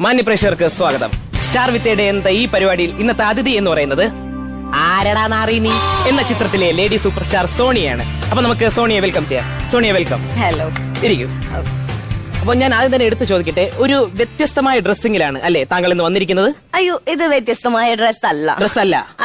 മാന്യപ്രേക്ഷകർക്ക് സ്വാഗതം. സ്റ്റാർ വിത്ത് ഡേ എന്ന ഈ പരിപാടിയിൽ ഇന്നത്തെ അതിഥി എന്ന് പറയുന്നത് ആരടാ നാറി നീ എന്ന ചിത്രത്തിലെ ലേഡി സൂപ്പർ സ്റ്റാർ സോണിയാണ്. അപ്പൊ നമുക്ക് സോണിയെ വെൽക്കം ചെയ്യാം. സോണിയെ വെൽക്കം. ഹലോ. ഇരിക്കൂ. അപ്പൊ ഞാൻ ആദ്യം തന്നെ എടുത്തു ചോദിക്കട്ടെ, ഒരു വ്യത്യസ്തമായ ഡ്രസ്സിങ്ങിലാണ് അല്ലേ താങ്കൾ ഇന്ന് വന്നിരിക്കുന്നത്? അയ്യോ, ഇത് വ്യത്യസ്തമായ ഡ്രസ് അല്ല.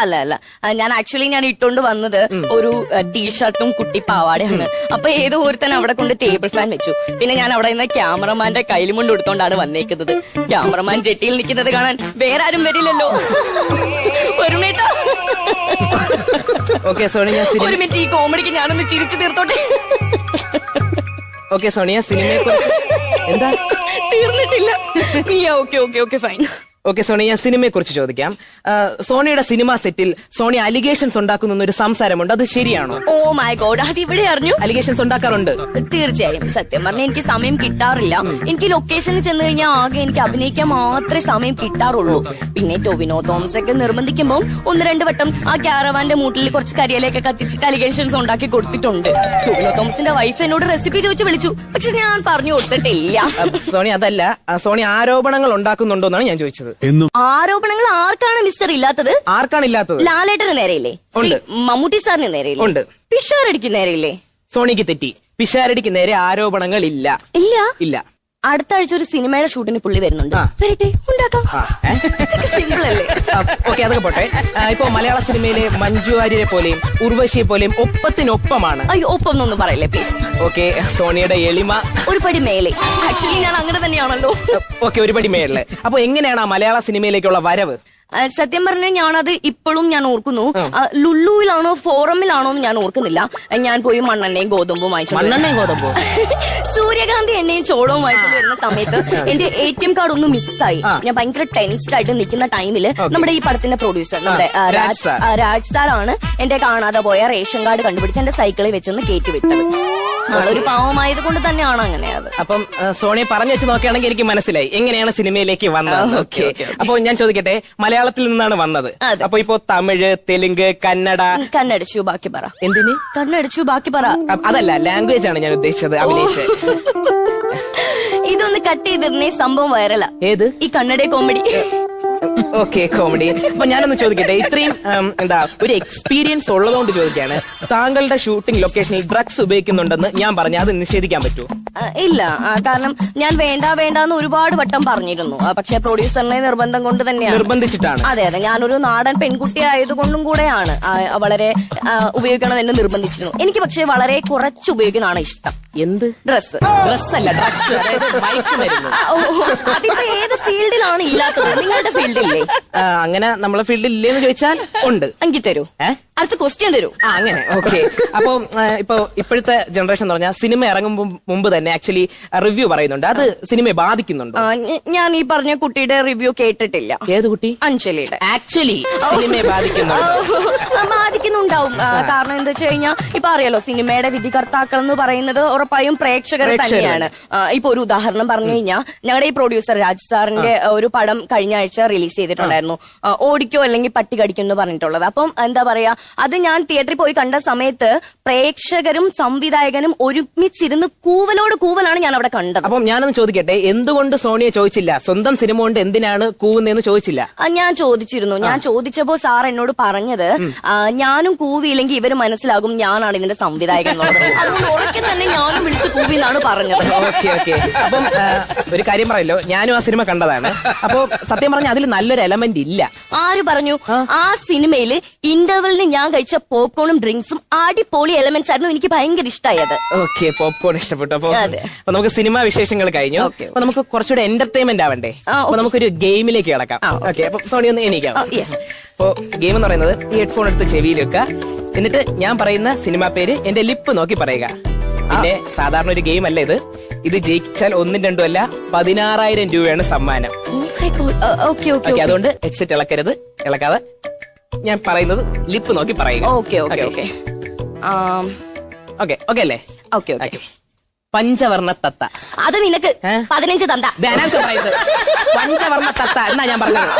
അല്ല. ഞാൻ ആക്ച്വലി ഇട്ടുകൊണ്ട് വന്നത് ഒരു ടീഷർട്ടും കുട്ടി പാവാടയാണ്. അപ്പൊ ഏതോ ഒരുത്തൻ അവിടെ കൊണ്ട് ടേബിൾ ഫാൻ വെച്ചു. പിന്നെ ഞാൻ അവിടെ നിന്ന് ക്യാമറമാന്റെ കയ്യിലും കൊണ്ട് എടുത്തോണ്ടാണ് വന്നേക്കുന്നത്. ക്യാമറമാൻ ജെട്ടിയിൽ നിൽക്കുന്നത് കാണാൻ വേറെ ആരും വരില്ലല്ലോ. ഒരു മിനിറ്റ്, ഒരു മിനിറ്റ്, ഈ കോമഡിക്ക് ഞാനൊന്ന് ചിരിച്ചു തീർത്തോട്ടെ. ഓക്കെ സോണിയ, സിനിമയെ എന്താ തീർന്നിട്ടില്ല? Okay fine. ഓക്കെ സോണിയ, സിനിമയെ കുറിച്ച് ചോദിക്കാം. സോണിയുടെ സിനിമ സെറ്റിൽ സോണി അലിഗേഷൻസ് ഉണ്ടാക്കുന്ന ഒരു സംസാരമുണ്ട്, അത് ശരിയാണോ? ഓ മൈ ഗോഡ്, അത് ഇവിടെ അറിഞ്ഞു? അലിഗേഷൻസ് ഉണ്ടാക്കാറുണ്ട്. തീർച്ചയായും. സത്യം പറഞ്ഞാൽ എനിക്ക് സമയം കിട്ടാറില്ല. എനിക്ക് ലൊക്കേഷനിൽ ചെന്ന് കഴിഞ്ഞാൽ ആകെ എനിക്ക് അഭിനയിക്കാൻ മാത്രമേ സമയം കിട്ടാറുള്ളൂ. പിന്നെ ടൊവിനോ തോമസ് ഒക്കെ നിർബന്ധിക്കുമ്പോൾ ഒന്ന് രണ്ട് വട്ടം ആ ക്യാരവാന്റെ മൂട്ടിൽ കുറച്ച് കരിയിലൊക്കെ കത്തിച്ചിട്ട് അലിഗേഷൻസ് ഉണ്ടാക്കി കൊടുത്തിട്ടുണ്ട്. ടൊവിനോ തോമസിന്റെ വൈഫ് എന്നോട് റെസിപ്പി ചോദിച്ചു വിളിച്ചു, പക്ഷെ ഞാൻ പറഞ്ഞു കൊടുത്തിട്ടില്ല. സോണി അതല്ല, സോണി ആരോപണങ്ങൾ ഉണ്ടാക്കുന്നുണ്ടോ എന്നാണ് ഞാൻ ചോദിച്ചത്. ആരോപണങ്ങൾ ആർക്കാണ് മിസ്റ്റർ ഇല്ലാത്തത്? ആർക്കാണില്ലാത്തത്? ലാലേട്ടന് നേരെയില്ലേ? മമ്മൂട്ടി സാറിന് നേരെയില്ലേ? ഉണ്ട്. പിഷാരടിക്ക് നേരെയില്ലേ? സോണിക്ക് തെറ്റി. പിഷാരടിക്ക് നേരെ ആരോപണങ്ങൾ ഇല്ല. ഇല്ല. അടുത്ത ആഴ്ച ഒരു സിനിമയുടെ ഷൂട്ടിന് പുള്ളി വരുന്നുണ്ട്. വരട്ടെ, ഉണ്ടാക്കാം. സിമ്പിൾ അല്ലേ? ഓക്കെ, അതൊക്കെ പോട്ടെ. ഇപ്പൊ മലയാള സിനിമയിലെ മഞ്ജു വാര്യരെ പോലെയും ഉർവശിയെ പോലെയും ഒപ്പത്തിനൊപ്പമാണ്. അയ്യോ, ഒപ്പൊന്നൊന്നും പറയല്ലേ പ്ലീസ്. ഓക്കെ, സോണിയുടെ എളിമ ഒരു പടി മേലെ. ആക്ച്വലി ഞാൻ അങ്ങനെ തന്നെയാണല്ലോ. ഓക്കെ, ഒരു പടി മേളില്. അപ്പൊ എങ്ങനെയാണ് ആ മലയാള സിനിമയിലേക്കുള്ള വരവ്? സത്യം പറഞ്ഞാൽ ഞാനത് ഇപ്പോഴും ഞാൻ ഓർക്കുന്നു. ലുല്ലുവിലാണോ ഫോറമിലാണോ എന്ന് ഞാൻ ഓർക്കുന്നില്ല. ഞാൻ പോയി മണ്ണെണ്ണയും ഗോതമ്പും വാങ്ങിച്ചു. സൂര്യകാന്തി എണ്ണയും ചോളവും വാങ്ങിച്ചു വരുന്ന സമയത്ത് എന്റെ ATM കാർഡ് ഒന്ന് മിസ്സായി. ഞാൻ ഭയങ്കര ടെൻസ്ഡ് ആയിട്ട് നിൽക്കുന്ന ടൈമില് നമ്മുടെ ഈ പടത്തിന്റെ പ്രൊഡ്യൂസർ നമ്മുടെ രാജ് സാറാണ് എന്റെ കാണാതെ പോയ റേഷൻ കാർഡ് കണ്ടുപിടിച്ച് എന്റെ സൈക്കിളിൽ വെച്ചൊന്ന് കയറ്റി വിട്ടത്. ആളൊരു പാവമായത് കൊണ്ട് തന്നെയാണ് അങ്ങനെ. അപ്പം സോണിയെ പറഞ്ഞു വെച്ച് നോക്കുകയാണെങ്കിൽ എനിക്ക് മനസ്സിലായി എങ്ങനെയാണ് സിനിമയിലേക്ക് വന്നത്. ഓക്കെ, അപ്പൊ ഞാൻ ചോദിക്കട്ടെ, മലയാളത്തിൽ നിന്നാണ് വന്നത്. അപ്പൊ ഇപ്പൊ തമിഴ്, തെലുങ്ക്, കന്നഡച്ചു ബാക്കി പറ. എന്തിന് കന്നഡച്ചു ബാക്കി പറ? അതല്ല, ലാംഗ്വേജ് ആണ് ഞാൻ ഉദ്ദേശിച്ചത്. അഭിനയിച്ച് ഇതൊന്ന് കട്ട് ചെയ്തിരുന്നേ സംഭവം വൈറലാ. ഏത്? ഈ കന്നഡ കോമഡി. Okay, comedy. അപ്പൊ ഞാനൊന്ന് ചോദിക്കട്ടെ, ഇത്രയും ഒരു എക്സ്പീരിയൻസ് ഉള്ളതുകൊണ്ട് ചോദിക്കാണ്, താങ്കളുടെ ഷൂട്ടിംഗ് ലൊക്കേഷനിൽ ഡ്രഗ്സ് ഉപയോഗിക്കുന്നുണ്ടെന്ന് ഞാൻ പറഞ്ഞ അത് നിഷേധിക്കാൻ പറ്റുമോ? ഇല്ല, കാരണം ഞാൻ വേണ്ടാന്ന് ഒരുപാട് വട്ടം പറഞ്ഞിരുന്നു. പക്ഷെ പ്രൊഡ്യൂസറിനെ നിർബന്ധം കൊണ്ട് തന്നെയാണ്. നിർബന്ധിച്ചിട്ടാണ്? അതെ, ഞാനൊരു നാടൻ പെൺകുട്ടി ആയതുകൊണ്ടും കൂടെയാണ് വളരെ ഉപയോഗിക്കണം എന്ന് നിർബന്ധിച്ചിരുന്നു. എനിക്ക് പക്ഷെ വളരെ കുറച്ച് ഉപയോഗിക്കുന്നതാണ് ഇഷ്ടം. എന്ത്? ഡ്രസ് അല്ല, ഡ്രഗ്സ്. അതിപ്പോ ഏത് ഫീൽഡിലാണ് ഇല്ലാത്തത്? നിങ്ങളുടെ ഫീൽഡില്ലേ? അങ്ങനെ നമ്മളെ ഫീൽഡിൽ ഇല്ലേന്ന് ചോദിച്ചാൽ ഉണ്ട്. എനിക്ക് തരൂ, അടുത്ത ക്വസ്റ്റ്യൻ തരൂ. അങ്ങനെ. ഓക്കെ, അപ്പൊ ഇപ്പോഴത്തെ ജനറേഷൻ എന്ന് പറഞ്ഞാൽ സിനിമ ഇറങ്ങുമ്പോ മുമ്പ് തന്നെ ആക്ച്വലി റിവ്യൂ പറയുന്നുണ്ട്. അത് സിനിമയെ ബാധിക്കുന്നുണ്ട്? ഞാൻ ഈ പറഞ്ഞ കുട്ടിയുടെ റിവ്യൂ കേട്ടിട്ടില്ല. ഏത് കുട്ടി? അഞ്ജലിയുടെ. ആക്ച്വലി സിനിമയെ ബാധിക്കുന്നുണ്ടാവും. കാരണം എന്താ വെച്ച് കഴിഞ്ഞാൽ ഇപ്പൊ അറിയാലോ, സിനിമയുടെ വിധികർത്താക്കൾ എന്ന് പറയുന്നത് ഉറപ്പായും പ്രേക്ഷകർ തന്നെയാണ്. ഇപ്പൊ ഒരു ഉദാഹരണം പറഞ്ഞു കഴിഞ്ഞാൽ, ഞങ്ങളുടെ ഈ പ്രൊഡ്യൂസർ രാജ് സാറിന്റെ ഒരു പടം കഴിഞ്ഞ ആഴ്ച റിലീസ് ചെയ്തിട്ടുണ്ടായിരുന്നു, ഓടിക്കോ അല്ലെങ്കിൽ പട്ടി കടിക്കും എന്ന് പറഞ്ഞിട്ടുള്ളത്. അപ്പം എന്താ പറയാ, അത് ഞാൻ തിയേറ്ററിൽ പോയി കണ്ട സമയത്ത് പ്രേക്ഷകരും സംവിധായകനും ഒരുമിച്ചിരുന്ന് കൂവലോട് കൂവലാണ് ഞാൻ അവിടെ കണ്ടത്. അപ്പം ഞാനൊന്ന് ചോദിക്കട്ടെ, എന്തുകൊണ്ട് സോണിയെ ചോദിച്ചില്ല? സ്വന്തം സിനിമ കൊണ്ട് എന്തിനാണ് കൂവുന്നതെന്ന് ചോദിച്ചില്ല? ഞാൻ ചോദിച്ചിരുന്നു. ഞാൻ ചോദിച്ചപ്പോ സാർ എന്നോട് പറഞ്ഞത്, ഞാനും കൂവിയില്ലെങ്കിൽ ഇവര് മനസ്സിലാകും ഞാനാണ് ഇതിന്റെ സംവിധായകൻ എന്നുള്ളത്. അതുകൊണ്ട് ഉറക്കെ തന്നെ ഞാനും വിളിച്ച് കൂവി എന്നാണ് പറഞ്ഞത്. ഓക്കെ. അപ്പം ഒരു കാര്യം പറയല്ലോ, ഞാനും ആ സിനിമ കണ്ടതാണ്. അപ്പൊ സത്യം പറഞ്ഞാൽ അതിൽ നല്ലൊരു എലമെന്റ് ഇല്ല. ആര് പറഞ്ഞു? ആ സിനിമയിൽ ഇന്റർവെലിന് ഞാൻ കഴിച്ച പോപ്കോണും ഡ്രിങ്ക്സും അടിപൊളി എലമെന്റ്സ് ആയിരുന്നു. എനിക്ക് ഭയങ്കര ഇഷ്ടമായത്. ഓക്കെ, പോപ്കോൺ ഇഷ്ടപ്പെട്ടു. അപ്പൊ നമുക്ക് സിനിമാ വിശേഷങ്ങൾ കഴിഞ്ഞു. അപ്പൊ നമുക്ക് കുറച്ചുകൂടെ എന്റർടൈൻമെന്റ് ആവണ്ടേ? അപ്പൊ നമുക്കൊരു ഗെയിമിലേക്ക് കിടക്കാം. ഓക്കെ, അപ്പൊ സോണി ഒന്ന് എണീക്കാം. അപ്പൊ ഗെയിം എന്ന് പറയുന്നത്, ഈ ഹെഡ്ഫോൺ എടുത്ത് ചെവിയിൽ വെക്കുക, എന്നിട്ട് ഞാൻ പറയുന്ന സിനിമാ പേര് എന്റെ ലിപ്പ് നോക്കി പറയുക. പിന്നെ സാധാരണ ഒരു ഗെയിം അല്ല ഇത് ജയിച്ചാൽ 1ഉം 2ഉം അല്ല 16,000 രൂപയാണ് സമ്മാനം. അതുകൊണ്ട് ഹെഡ്സെറ്റ് ഇളക്കാതെ ഞാൻ പറയുന്നത് ലിപ്പ് നോക്കി പറയുക. ഓക്കെ അല്ലേ? ഓക്കെ. പഞ്ചവർണ്ണ തത്ത. അത് നിനക്ക് 15 തന്ത. പഞ്ചവർണ്ണ തത്ത എന്നാ ഞാൻ പറഞ്ഞത്.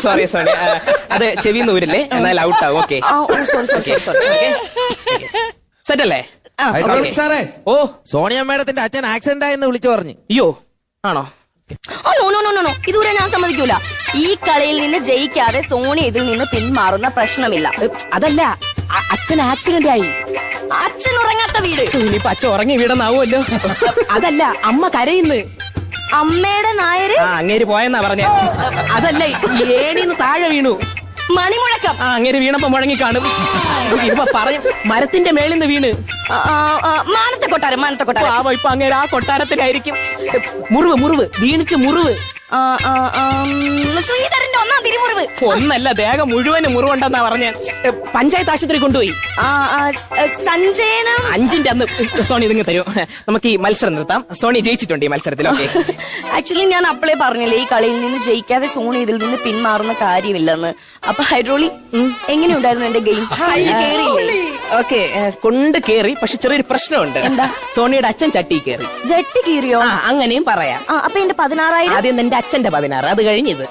സോറി, അത് ചെവിന്ന് ഊരില്ലേ, എന്നാൽ ഔട്ട് ആവും. ഓക്കെ, സെറ്റ് അല്ലേ? സാറേ, സോണിയ മേഡത്തിന്റെ അച്ഛൻ ആക്സിഡന്റ് ആയെന്ന് വിളിച്ചു പറഞ്ഞു. അയ്യോ, ആണോ? നോ ഇതുവരെ ഞാൻ സമ്മതിക്കൂല. ഈ കളിയിൽ നിന്ന് ജയിക്കാതെ സോണി ഇതിൽ നിന്ന് പിന്മാറുന്ന പ്രശ്നമില്ല. അതല്ല, അച്ഛൻ ആക്സിഡന്റ് ആയി. അച്ഛൻ ഉറങ്ങാത്ത വീട്. ഇനിയിപ്പൊ അച്ഛൻ ഉറങ്ങി വീടെന്നാവുമല്ലോ. അതല്ല, അമ്മ കരയുന്നു. അമ്മയുടെ നായര് അങ്ങേര് പോയെന്നാ പറഞ്ഞ. അതല്ല, ഏണിന്ന് താഴെ വീണു. മണിമുഴക്കം. അങ്ങേര് വീണപ്പോ മുഴങ്ങി കാണും. ഇപ്പൊ പറയും മരത്തിന്റെ മേളിൽ നിന്ന് വീണ്. മാനത്തെ കൊട്ടാരം. ഇപ്പൊ അങ്ങേര് ആ കൊട്ടാരത്തിലായിരിക്കും. മുറിവ് വീണിട്ട് മുറിവ്. ശ്രീധരന്റെ ഒന്നാം തിരുമുറിവ്. ഒന്നല്ല, ദേഹം മുഴുവനും മുറിവുണ്ടെന്നാ പറഞ്ഞ. പഞ്ചായത്ത് ആശുപത്രി കൊണ്ടുപോയി. സഞ്ജയനം 5ന്റെ അന്ന്. സോണി ഇതിങ്ങ് തരൂ, നമുക്ക് ഈ മത്സരം നിർത്താം. സോണി ജയിച്ചിട്ടുണ്ട് ഈ മത്സരത്തിൽ. ഓക്കെ. ആക്ച്വലി ഞാൻ അപ്പളേ പറഞ്ഞില്ലേ ഈ കളിയിൽ നിന്ന് ജയിക്കാതെ സോണി ഇതിൽ നിന്ന് പിന്മാറുന്ന കാര്യമില്ലെന്ന്. അപ്പൊ ഹൈഡ്രോളി എങ്ങനെയുണ്ടായിരുന്നു എന്റെ ഗെയിം? ഓക്കെ, കൊണ്ട് കേറി. പക്ഷെ ചെറിയൊരു പ്രശ്നമുണ്ട്. എന്താ? സോണിയുടെ അച്ഛൻ ചട്ടി കേറി. ജട്ടി കീറിയോ? അങ്ങനെയും പറയാം. അപ്പൊ എന്റെ 16,000 ആദ്യം എന്റെ അച്ഛന്റെ 16, അത് കഴിഞ്ഞത്.